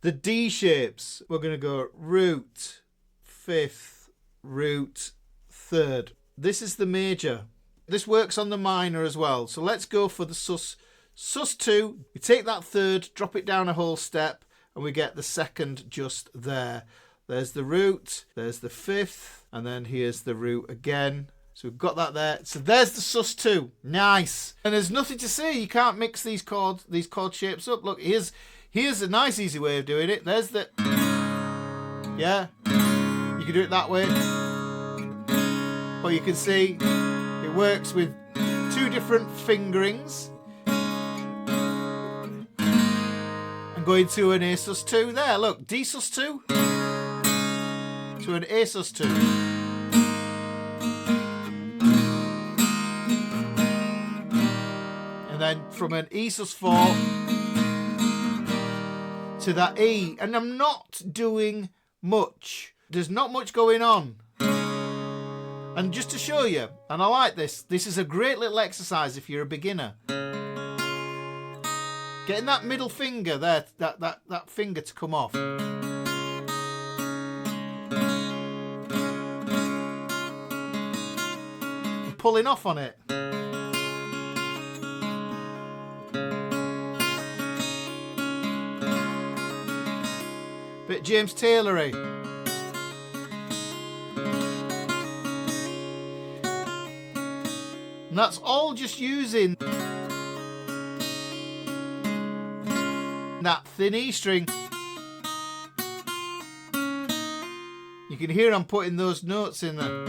The D shapes, we're going to go root, fifth, root, third. This is the major. This works on the minor as well. So let's go for the sus. sus2, we take that third, drop it down a whole step, and we get the second just there. There's the root, there's the fifth, and then here's the root again. So we've got that there. So there's the sus2. Nice. And there's nothing to say. You can't mix these chord shapes up. Look, here's a nice easy way of doing it. There's the, yeah. You can do it that way. Or you can see it works with two different fingerings. And going to an A sus2 there. Look, D sus2 to an A sus2. And then from an E sus4 to that E. And I'm not doing much. There's not much going on. And just to show you, and I like this is a great little exercise if you're a beginner. Getting that middle finger there, that finger to come off. And pulling off on it. Bit James Taylory. And that's all just using that thin E string. You can hear I'm putting those notes in there.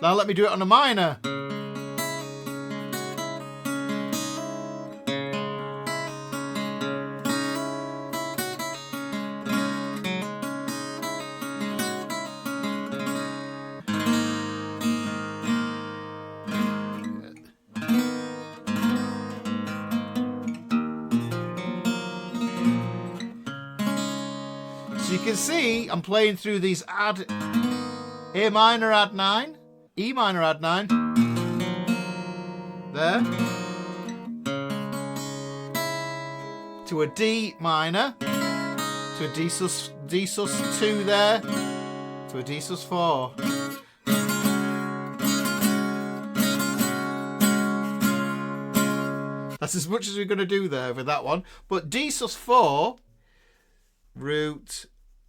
Now let me do it on a minor. So you can see I'm playing through these add A minor add 9, E minor add 9, there, to a D minor, to a D sus 2 there, to a D sus 4. That's as much as we're going to do there with that one. But D sus 4, root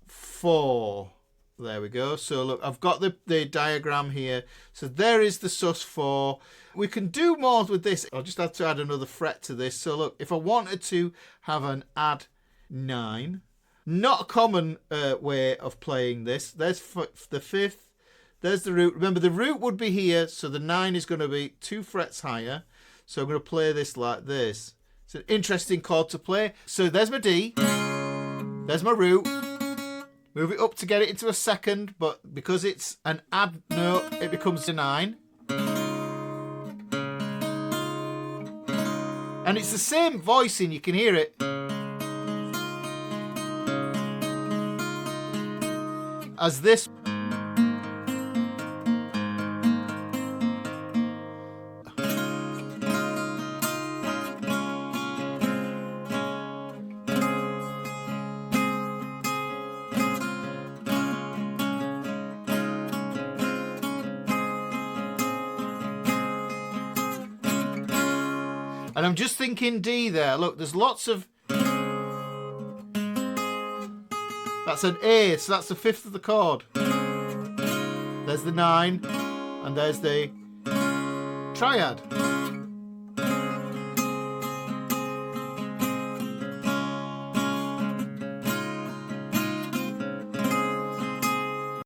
4. There we go. So look, I've got the diagram here. So there is the sus 4. We can do more with this. I'll just have to add another fret to this. So look, if I wanted to have an add 9, not a common way of playing this. There's the fifth. There's the root. Remember, the root would be here, so the 9 is going to be 2 frets higher. So I'm going to play this like this. It's an interesting chord to play. So there's my D. There's my root. Move it up to get it into a second, but because it's an add note, it becomes a 9. And it's the same voicing, you can hear it. As this. And I'm just thinking D there. Look, there's lots of... That's an A, so that's the fifth of the chord. There's the 9, and there's the triad.